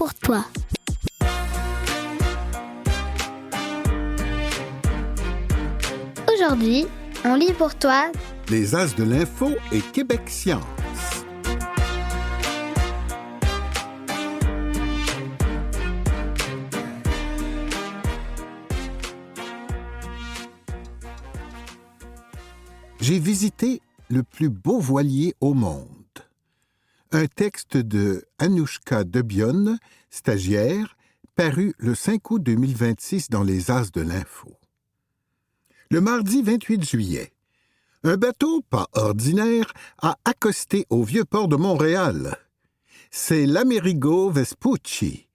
pour toi. Aujourd'hui, on lit pour toi Les As de l'info et Québec Science. J'ai visité le plus beau voilier au monde. Un texte de Anouchka Debion, stagiaire, paru le 5 août 2026 dans les As de l'info. Le mardi 28 juillet, un bateau pas ordinaire a accosté au Vieux-Port de Montréal. C'est l'Amerigo Vespucci,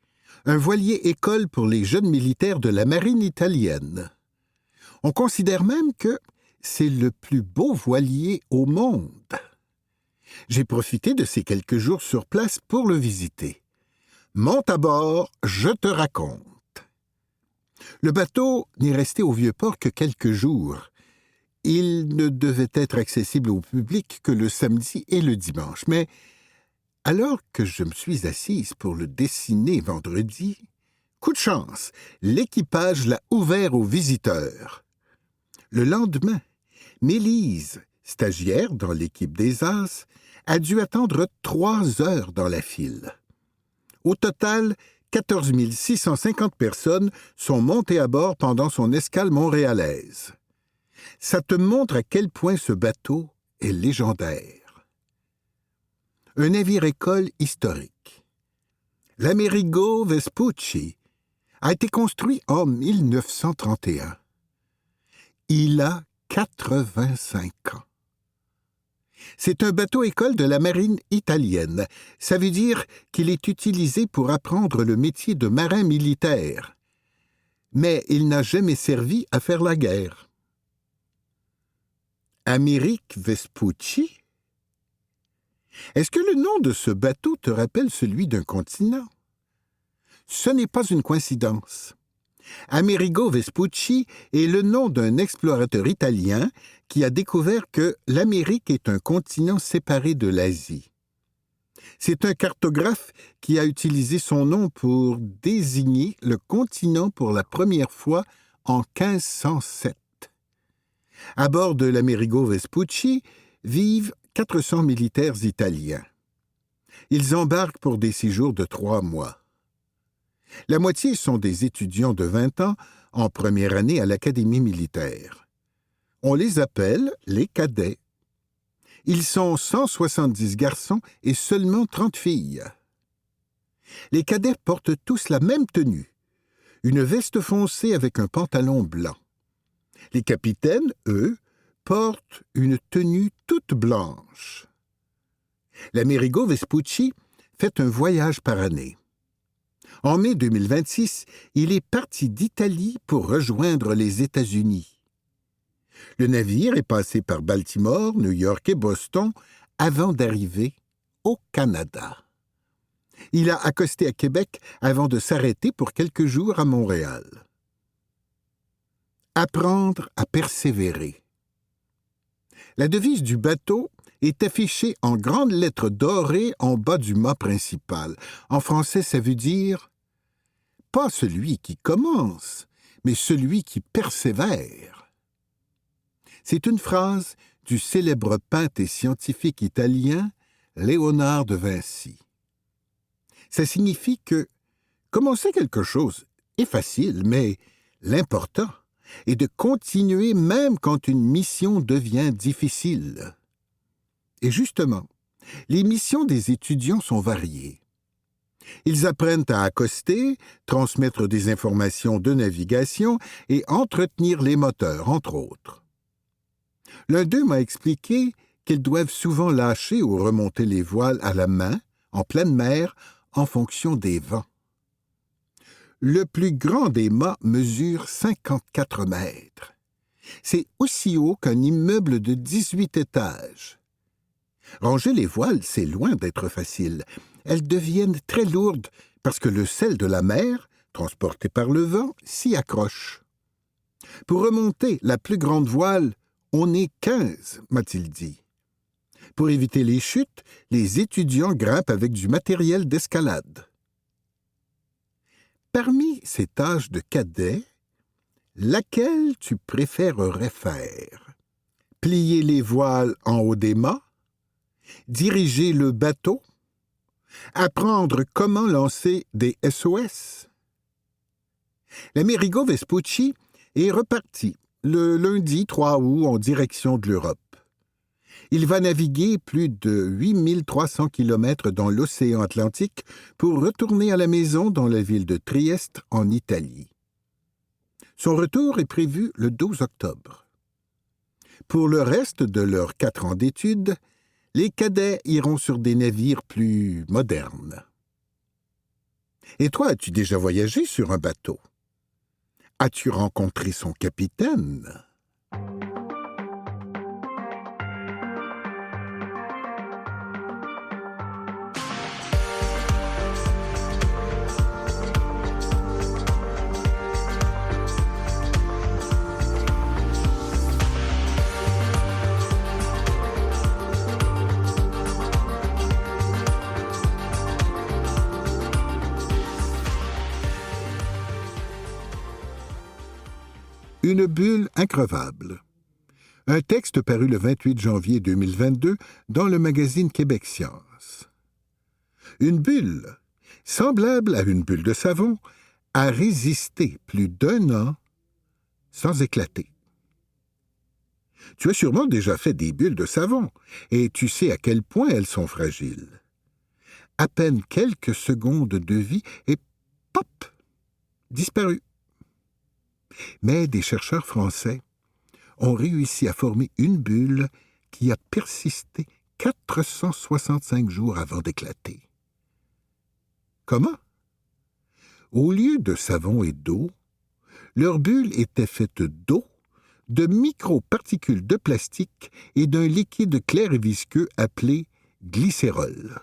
un voilier école pour les jeunes militaires de la marine italienne. On considère même que c'est le plus beau voilier au monde. J'ai profité de ces quelques jours sur place pour le visiter. Monte à bord, je te raconte. Le bateau n'est resté au Vieux-Port que quelques jours. Il ne devait être accessible au public que le samedi et le dimanche. Mais alors que je me suis assise pour le dessiner vendredi, coup de chance, l'équipage l'a ouvert aux visiteurs. Le lendemain, Mélise, stagiaire dans l'équipe des As, a dû attendre 3 heures dans la file. Au total, 14 650 personnes sont montées à bord pendant son escale montréalaise. Ça te montre à quel point ce bateau est légendaire. Un navire-école historique. L'Amerigo Vespucci a été construit en 1931. Il a 85 ans. C'est un bateau-école de la marine italienne. Ça veut dire qu'il est utilisé pour apprendre le métier de marin militaire. Mais il n'a jamais servi à faire la guerre. Amerigo Vespucci? Est-ce que le nom de ce bateau te rappelle celui d'un continent? Ce n'est pas une coïncidence. Amerigo Vespucci est le nom d'un explorateur italien qui a découvert que l'Amérique est un continent séparé de l'Asie. C'est un cartographe qui a utilisé son nom pour désigner le continent pour la première fois en 1507. À bord de l'Amerigo Vespucci vivent 400 militaires italiens. Ils embarquent pour des séjours de 3 mois. La moitié sont des étudiants de 20 ans en première année à l'Académie militaire. On les appelle les cadets. Ils sont 170 garçons et seulement 30 filles. Les cadets portent tous la même tenue, une veste foncée avec un pantalon blanc. Les capitaines, eux, portent une tenue toute blanche. L'Amerigo Vespucci fait un voyage par année. En mai 2026, il est parti d'Italie pour rejoindre les États-Unis. Le navire est passé par Baltimore, New York et Boston avant d'arriver au Canada. Il a accosté à Québec avant de s'arrêter pour quelques jours à Montréal. Apprendre à persévérer. La devise du bateau est affichée en grandes lettres dorées en bas du mât principal. En français, ça veut dire « pas celui qui commence, mais celui qui persévère ». C'est une phrase du célèbre peintre et scientifique italien Léonard de Vinci. Ça signifie que commencer quelque chose est facile, mais l'important est de continuer même quand une mission devient difficile. Et justement, les missions des étudiants sont variées. Ils apprennent à accoster, transmettre des informations de navigation et entretenir les moteurs, entre autres. L'un d'eux m'a expliqué qu'ils doivent souvent lâcher ou remonter les voiles à la main, en pleine mer, en fonction des vents. Le plus grand des mâts mesure 54 mètres. C'est aussi haut qu'un immeuble de 18 étages. Ranger les voiles, c'est loin d'être facile. Elles deviennent très lourdes parce que le sel de la mer, transporté par le vent, s'y accroche. Pour remonter la plus grande voile, on est 15, m'a-t-il dit. Pour éviter les chutes, les étudiants grimpent avec du matériel d'escalade. Parmi ces tâches de cadet, laquelle tu préférerais faire? Plier les voiles en haut des mâts? Diriger le bateau? Apprendre comment lancer des SOS? L'Amerigo Vespucci est reparti le lundi 3 août en direction de l'Europe. Il va naviguer plus de 8300 kilomètres dans l'océan Atlantique pour retourner à la maison dans la ville de Trieste, en Italie. Son retour est prévu le 12 octobre. Pour le reste de leurs 4 ans d'études, les cadets iront sur des navires plus modernes. Et toi, as-tu déjà voyagé sur un bateau? As-tu rencontré son capitaine? Une bulle increvable. Un texte paru le 28 janvier 2022 dans le magazine Québec Science. Une bulle, semblable à une bulle de savon, a résisté plus d'1 an sans éclater. Tu as sûrement déjà fait des bulles de savon et tu sais à quel point elles sont fragiles. À peine quelques secondes de vie et pop, disparu. Mais des chercheurs français ont réussi à former une bulle qui a persisté 465 jours avant d'éclater. Comment? Au lieu de savon et d'eau, leur bulle était faite d'eau, de microparticules de plastique et d'un liquide clair et visqueux appelé glycérol.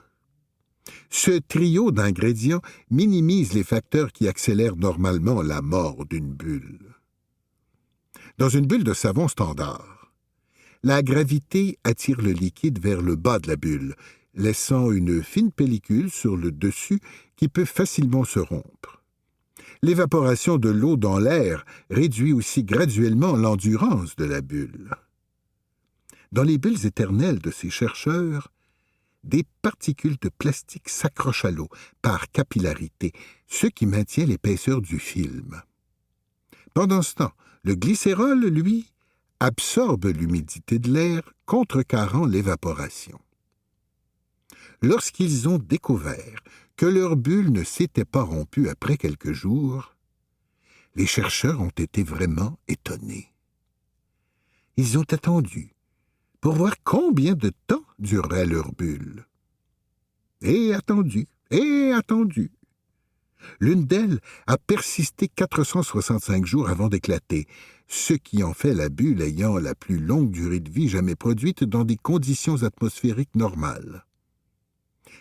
Ce trio d'ingrédients minimise les facteurs qui accélèrent normalement la mort d'une bulle. Dans une bulle de savon standard, la gravité attire le liquide vers le bas de la bulle, laissant une fine pellicule sur le dessus qui peut facilement se rompre. L'évaporation de l'eau dans l'air réduit aussi graduellement l'endurance de la bulle. Dans les bulles éternelles de ces chercheurs, des particules de plastique s'accrochent à l'eau par capillarité, ce qui maintient l'épaisseur du film. Pendant ce temps, le glycérol, lui, absorbe l'humidité de l'air, contrecarrant l'évaporation. Lorsqu'ils ont découvert que leur bulle ne s'était pas rompue après quelques jours, les chercheurs ont été vraiment étonnés. Ils ont attendu pour voir combien de temps durerait leur bulle. Et attendu. L'une d'elles a persisté 465 jours avant d'éclater, ce qui en fait la bulle ayant la plus longue durée de vie jamais produite dans des conditions atmosphériques normales.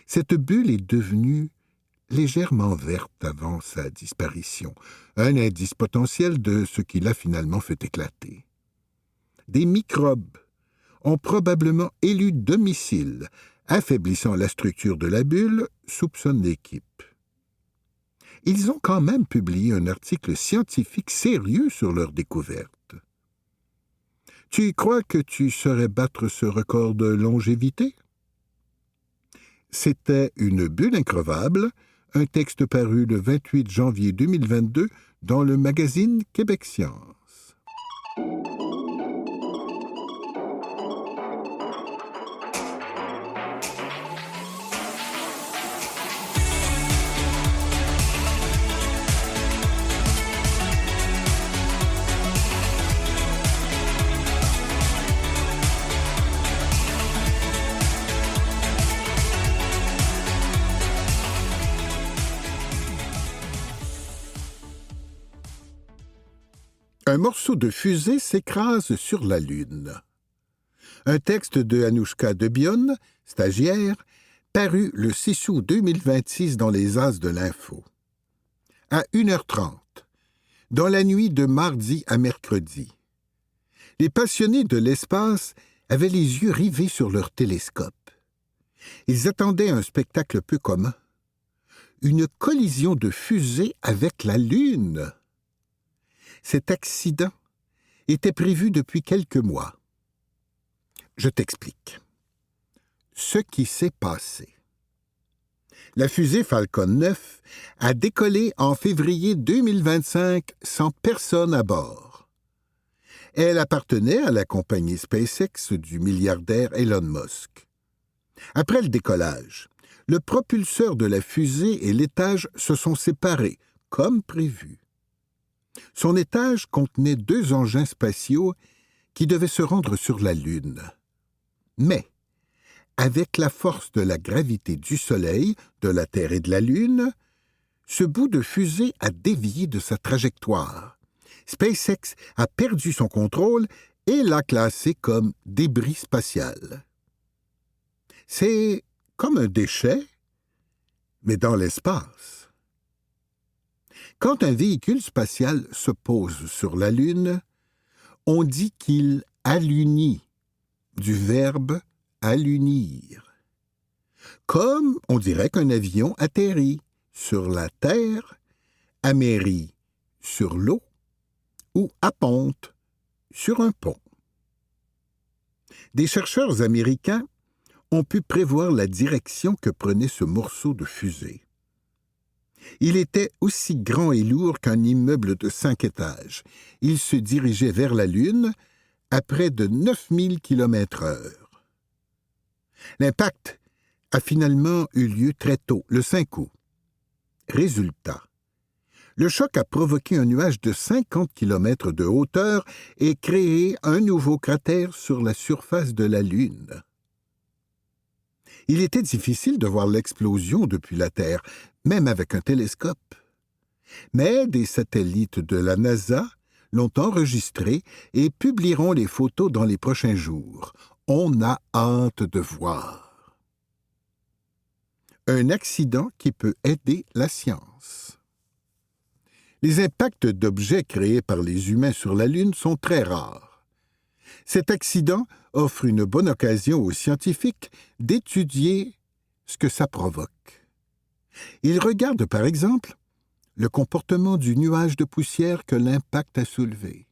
Cette bulle est devenue légèrement verte avant sa disparition, un indice potentiel de ce qui l'a finalement fait éclater. Des microbes ont probablement élu domicile, affaiblissant la structure de la bulle, soupçonne l'équipe. Ils ont quand même publié un article scientifique sérieux sur leur découverte. Tu crois que tu saurais battre ce record de longévité? C'était Une bulle increvable, un texte paru le 28 janvier 2022 dans le magazine Québec Science. Un morceau de fusée s'écrase sur la Lune. Un texte de Anouchka Debionne, stagiaire, paru le 6 août 2026 dans les As de l'Info. À 1h30, dans la nuit de mardi à mercredi, les passionnés de l'espace avaient les yeux rivés sur leur télescope. Ils attendaient un spectacle peu commun. une collision de fusée avec la Lune. Cet accident était prévu depuis quelques mois. Je t'explique. Ce qui s'est passé. La fusée Falcon 9 a décollé en février 2025 sans personne à bord. Elle appartenait à la compagnie SpaceX du milliardaire Elon Musk. Après le décollage, le propulseur de la fusée et l'étage se sont séparés, comme prévu. Son étage contenait 2 engins spatiaux qui devaient se rendre sur la Lune. Mais, avec la force de la gravité du Soleil, de la Terre et de la Lune, ce bout de fusée a dévié de sa trajectoire. SpaceX a perdu son contrôle et l'a classé comme débris spatial. C'est comme un déchet, mais dans l'espace. Quand un véhicule spatial se pose sur la Lune, on dit qu'il alunit, du verbe alunir. Comme on dirait qu'un avion atterrit sur la Terre, amérit sur l'eau ou apponte sur un pont. Des chercheurs américains ont pu prévoir la direction que prenait ce morceau de fusée. Il était aussi grand et lourd qu'un immeuble de 5 étages. Il se dirigeait vers la Lune à près de 9000 km/h. L'impact a finalement eu lieu très tôt, le 5 août. Résultat, le choc a provoqué un nuage de 50 km de hauteur et créé un nouveau cratère sur la surface de la Lune. Il était difficile de voir l'explosion depuis la Terre, même avec un télescope. Mais des satellites de la NASA l'ont enregistré et publieront les photos dans les prochains jours. On a hâte de voir. Un accident qui peut aider la science. Les impacts d'objets créés par les humains sur la Lune sont très rares. Cet accident offre une bonne occasion aux scientifiques d'étudier ce que ça provoque. Ils regardent, par exemple, le comportement du nuage de poussière que l'impact a soulevé.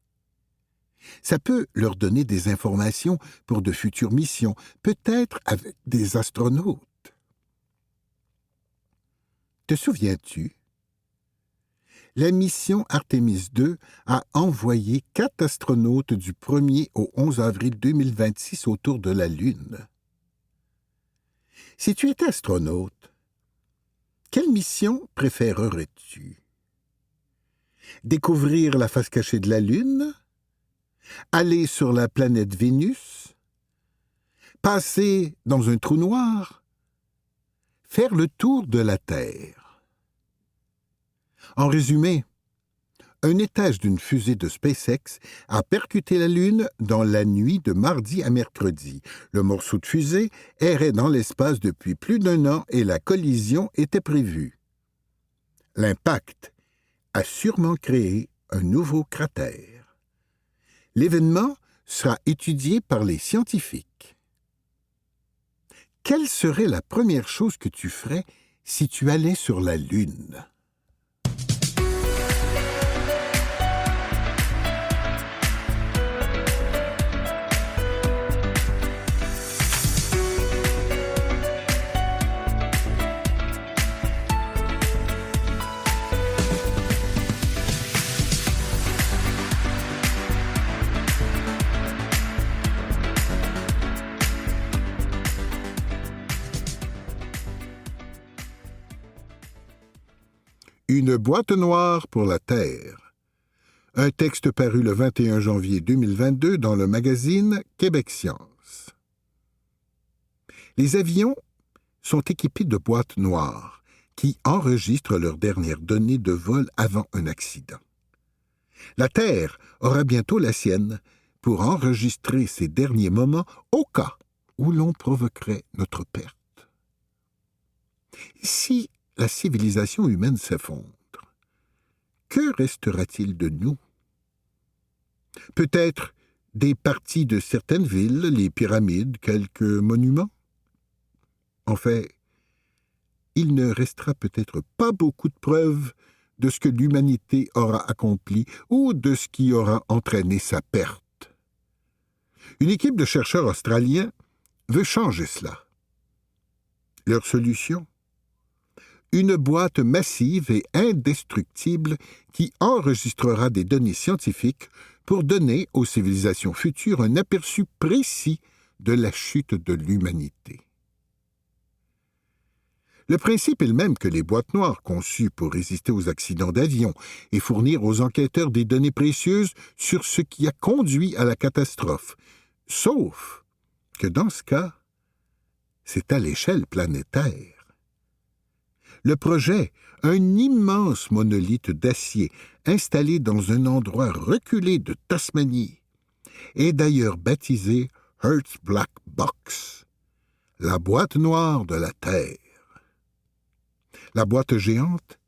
Ça peut leur donner des informations pour de futures missions, peut-être avec des astronautes. Te souviens-tu? La mission Artemis II a envoyé 4 astronautes du 1er au 11 avril 2026 autour de la Lune. Si tu étais astronaute, quelle mission préférerais-tu? Découvrir la face cachée de la Lune? Aller sur la planète Vénus? Passer dans un trou noir? Faire le tour de la Terre? En résumé, un étage d'une fusée de SpaceX a percuté la Lune dans la nuit de mardi à mercredi. Le morceau de fusée errait dans l'espace depuis plus d'1 an et la collision était prévue. L'impact a sûrement créé un nouveau cratère. L'événement sera étudié par les scientifiques. Quelle serait la première chose que tu ferais si tu allais sur la Lune? Une boîte noire pour la Terre. Un texte paru le 21 janvier 2022 dans le magazine Québec Science. Les avions sont équipés de boîtes noires qui enregistrent leurs dernières données de vol avant un accident. La Terre aura bientôt la sienne pour enregistrer ses derniers moments au cas où l'on provoquerait notre perte. Si la civilisation humaine s'effondre, que restera-t-il de nous? Peut-être des parties de certaines villes, les pyramides, quelques monuments? En fait, il ne restera peut-être pas beaucoup de preuves de ce que l'humanité aura accompli ou de ce qui aura entraîné sa perte. Une équipe de chercheurs australiens veut changer cela. Leur solution? Une boîte massive et indestructible qui enregistrera des données scientifiques pour donner aux civilisations futures un aperçu précis de la chute de l'humanité. Le principe est le même que les boîtes noires conçues pour résister aux accidents d'avion et fournir aux enquêteurs des données précieuses sur ce qui a conduit à la catastrophe, sauf que dans ce cas, c'est à l'échelle planétaire. Le projet, un immense monolithe d'acier installé dans un endroit reculé de Tasmanie, est d'ailleurs baptisé Earth's Black Box, la boîte noire de la Terre. La boîte géante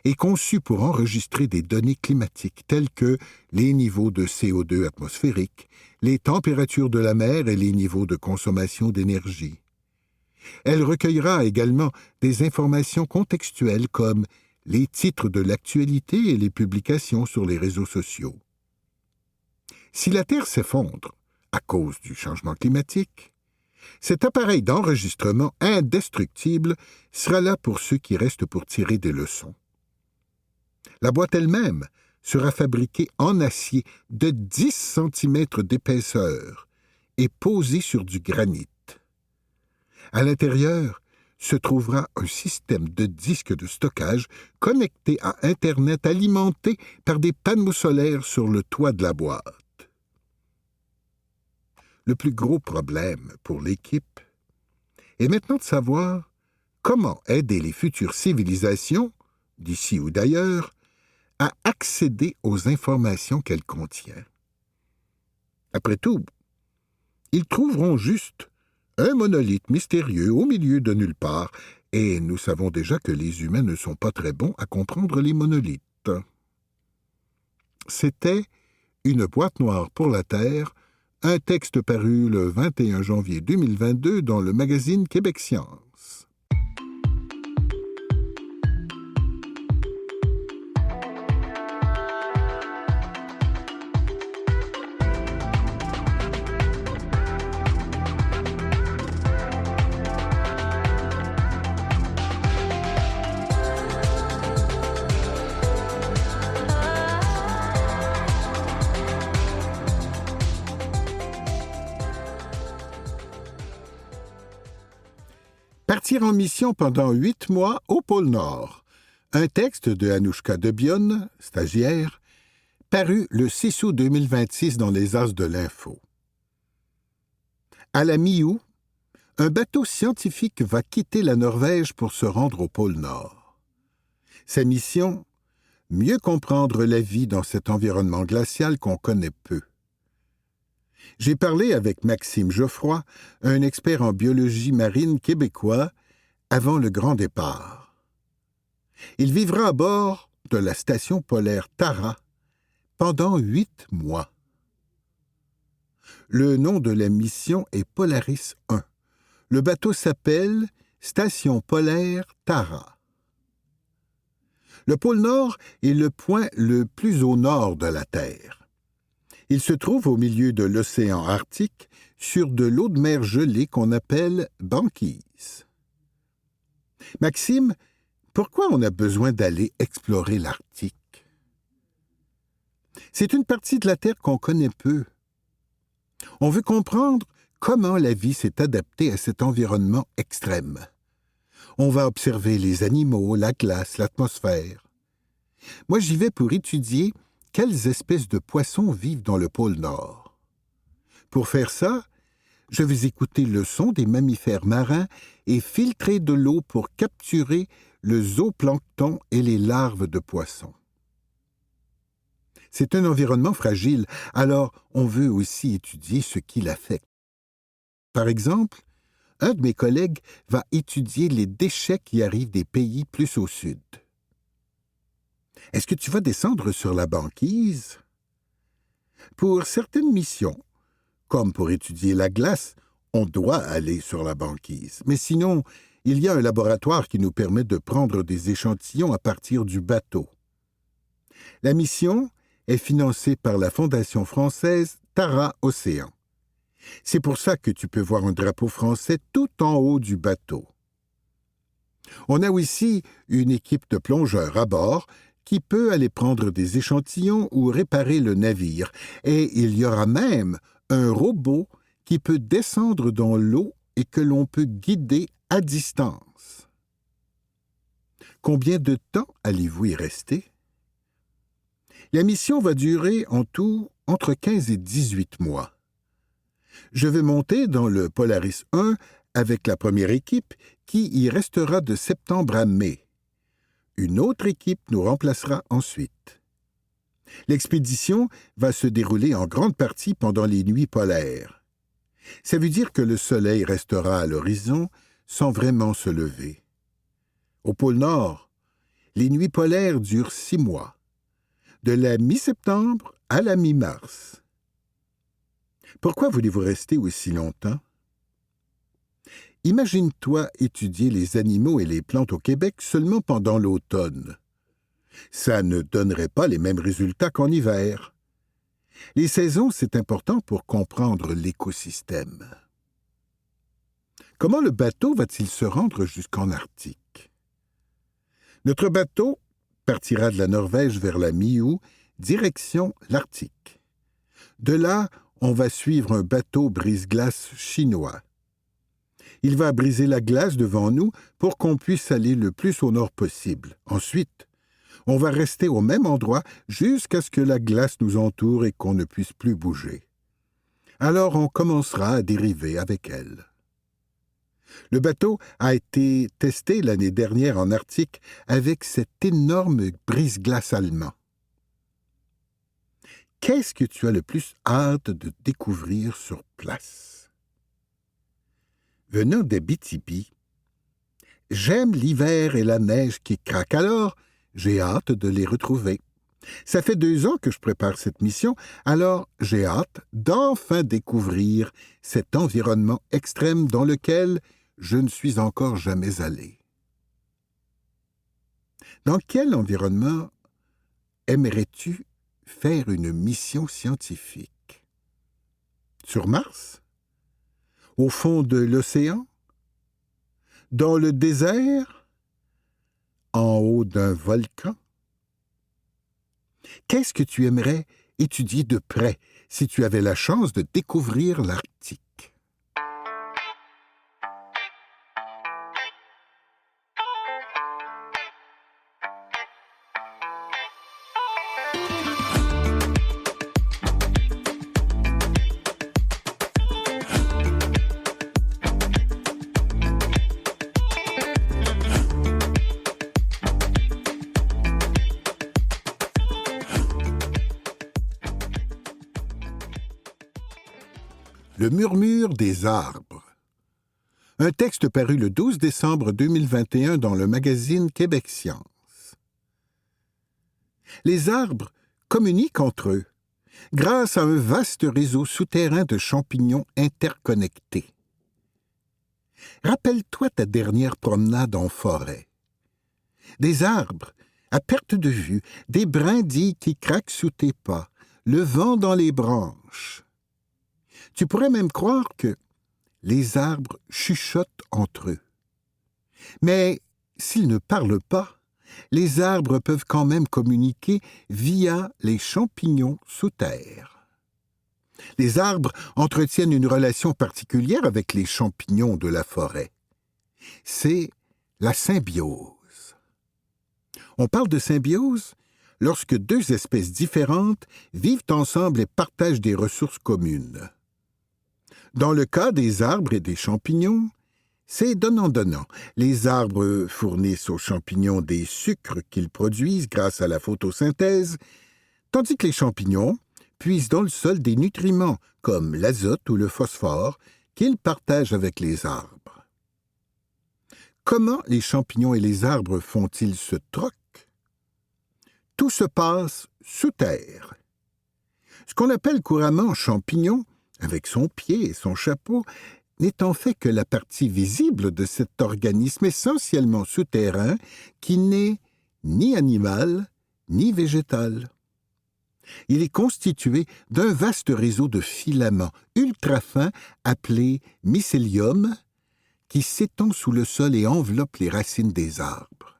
est conçue pour enregistrer des données climatiques telles que les niveaux de CO2 atmosphérique, les températures de la mer et les niveaux de consommation d'énergie. Elle recueillera également des informations contextuelles comme les titres de l'actualité et les publications sur les réseaux sociaux. Si la Terre s'effondre à cause du changement climatique, cet appareil d'enregistrement indestructible sera là pour ceux qui restent pour tirer des leçons. La boîte elle-même sera fabriquée en acier de 10 cm d'épaisseur et posée sur du granit. À l'intérieur se trouvera un système de disques de stockage connecté à Internet alimenté par des panneaux solaires sur le toit de la boîte. Le plus gros problème pour l'équipe est maintenant de savoir comment aider les futures civilisations, d'ici ou d'ailleurs, à accéder aux informations qu'elle contient. Après tout, ils trouveront juste un monolithe mystérieux au milieu de nulle part, et nous savons déjà que les humains ne sont pas très bons à comprendre les monolithes. C'était Une boîte noire pour la Terre, un texte paru le 21 janvier 2022 dans le magazine Québec Science. Partir en mission pendant 8 mois au pôle Nord. Un texte de Anouchka Debionne, stagiaire, paru le 6 août 2026 dans les As de l'Info. À la mi-août, un bateau scientifique va quitter la Norvège pour se rendre au pôle Nord. Sa mission, mieux comprendre la vie dans cet environnement glacial qu'on connaît peu. J'ai parlé avec Maxime Geoffroy, un expert en biologie marine québécois, avant le grand départ. Il vivra à bord de la station polaire Tara pendant 8 mois. Le nom de la mission est Polaris 1. Le bateau s'appelle Station polaire Tara. Le pôle Nord est le point le plus au nord de la Terre. Il se trouve au milieu de l'océan Arctique, sur de l'eau de mer gelée qu'on appelle banquise. Maxime, pourquoi on a besoin d'aller explorer l'Arctique? C'est une partie de la Terre qu'on connaît peu. On veut comprendre comment la vie s'est adaptée à cet environnement extrême. On va observer les animaux, la glace, l'atmosphère. Moi, j'y vais pour étudier quelles espèces de poissons vivent dans le pôle Nord. Pour faire ça, je vais écouter le son des mammifères marins et filtrer de l'eau pour capturer le zooplancton et les larves de poissons. C'est un environnement fragile, alors on veut aussi étudier ce qui l'affecte. Par exemple, un de mes collègues va étudier les déchets qui arrivent des pays plus au sud. Est-ce que tu vas descendre sur la banquise? Pour certaines missions, comme pour étudier la glace, on doit aller sur la banquise. Mais sinon, il y a un laboratoire qui nous permet de prendre des échantillons à partir du bateau. La mission est financée par la Fondation française Tara Océan. C'est pour ça que tu peux voir un drapeau français tout en haut du bateau. On a aussi une équipe de plongeurs à bord qui peut aller prendre des échantillons ou réparer le navire, et il y aura même un robot qui peut descendre dans l'eau et que l'on peut guider à distance. Combien de temps allez-vous y rester? La mission va durer en tout entre 15 et 18 mois. Je vais monter dans le Polaris 1 avec la première équipe qui y restera de septembre à mai. Une autre équipe nous remplacera ensuite. L'expédition va se dérouler en grande partie pendant les nuits polaires. Ça veut dire que le soleil restera à l'horizon sans vraiment se lever. Au pôle Nord, les nuits polaires durent 6 mois, de la mi-septembre à la mi-mars. Pourquoi voulez-vous rester aussi longtemps? Imagine-toi étudier les animaux et les plantes au Québec seulement pendant l'automne. Ça ne donnerait pas les mêmes résultats qu'en hiver. Les saisons, c'est important pour comprendre l'écosystème. Comment le bateau va-t-il se rendre jusqu'en Arctique? Notre bateau partira de la Norvège vers la mi-août, direction l'Arctique. De là, on va suivre un bateau brise-glace chinois. Il va briser la glace devant nous pour qu'on puisse aller le plus au nord possible. Ensuite, on va rester au même endroit jusqu'à ce que la glace nous entoure et qu'on ne puisse plus bouger. Alors on commencera à dériver avec elle. Le bateau a été testé l'année dernière en Arctique avec cet énorme brise-glace allemand. Qu'est-ce que tu as le plus hâte de découvrir sur place? Venant d'Abitibi, j'aime l'hiver et la neige qui craque, alors j'ai hâte de les retrouver. Ça fait 2 ans que je prépare cette mission, alors j'ai hâte d'enfin découvrir cet environnement extrême dans lequel je ne suis encore jamais allé. Dans quel environnement aimerais-tu faire une mission scientifique? Sur Mars? Au fond de l'océan? Dans le désert? En haut d'un volcan? Qu'est-ce que tu aimerais étudier de près si tu avais la chance de découvrir l'Arctique? Le murmure des arbres. Un texte paru le 12 décembre 2021 dans le magazine Québec Science. Les arbres communiquent entre eux grâce à un vaste réseau souterrain de champignons interconnectés. Rappelle-toi ta dernière promenade en forêt. Des arbres, à perte de vue, des brindilles qui craquent sous tes pas, le vent dans les branches. Tu pourrais même croire que les arbres chuchotent entre eux. Mais s'ils ne parlent pas, les arbres peuvent quand même communiquer via les champignons sous terre. Les arbres entretiennent une relation particulière avec les champignons de la forêt. C'est la symbiose. On parle de symbiose lorsque 2 espèces différentes vivent ensemble et partagent des ressources communes. Dans le cas des arbres et des champignons, c'est donnant-donnant. Les arbres fournissent aux champignons des sucres qu'ils produisent grâce à la photosynthèse, tandis que les champignons puisent dans le sol des nutriments comme l'azote ou le phosphore qu'ils partagent avec les arbres. Comment les champignons et les arbres font-ils ce troc? Tout se passe sous terre. Ce qu'on appelle couramment champignon, avec son pied et son chapeau, n'est en fait que la partie visible de cet organisme essentiellement souterrain qui n'est ni animal ni végétal. Il est constitué d'un vaste réseau de filaments ultra fins appelés mycélium qui s'étend sous le sol et enveloppe les racines des arbres.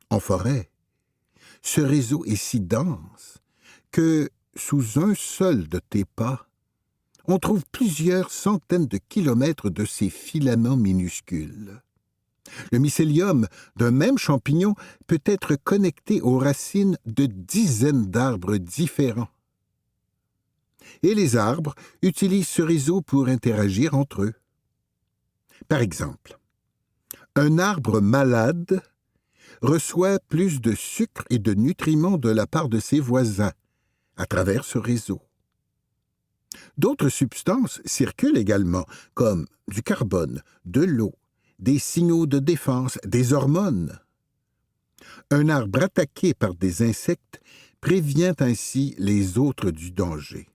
En forêt, ce réseau est si dense que, sous un seul de tes pas, on trouve plusieurs centaines de kilomètres de ces filaments minuscules. Le mycélium d'un même champignon peut être connecté aux racines de dizaines d'arbres différents. Et les arbres utilisent ce réseau pour interagir entre eux. Par exemple, un arbre malade reçoit plus de sucre et de nutriments de la part de ses voisins à travers ce réseau. D'autres substances circulent également, comme du carbone, de l'eau, des signaux de défense, des hormones. Un arbre attaqué par des insectes prévient ainsi les autres du danger.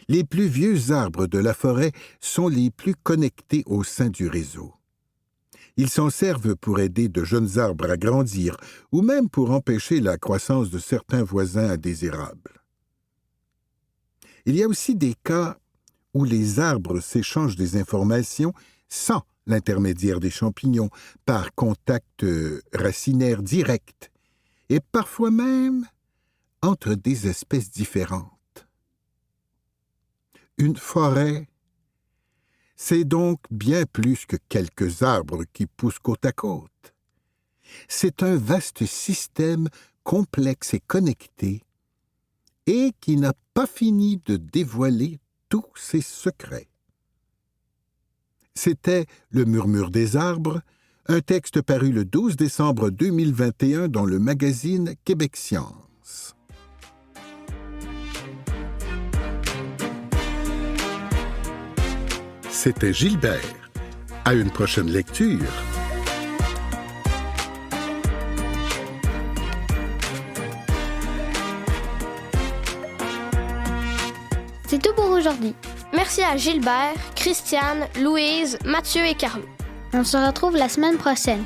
Les plus vieux arbres de la forêt sont les plus connectés au sein du réseau. Ils s'en servent pour aider de jeunes arbres à grandir ou même pour empêcher la croissance de certains voisins indésirables. Il y a aussi des cas où les arbres s'échangent des informations sans l'intermédiaire des champignons, par contact racinaire direct, et parfois même entre des espèces différentes. Une forêt, c'est donc bien plus que quelques arbres qui poussent côte à côte. C'est un vaste système complexe et connecté, et qui n'a pas fini de dévoiler tous ses secrets. C'était Le murmure des arbres, un texte paru le 12 décembre 2021 dans le magazine Québec Science. C'était Gilbert. À une prochaine lecture. C'est tout pour aujourd'hui. Merci à Gilbert, Christiane, Louise, Mathieu et Carlo. On se retrouve la semaine prochaine.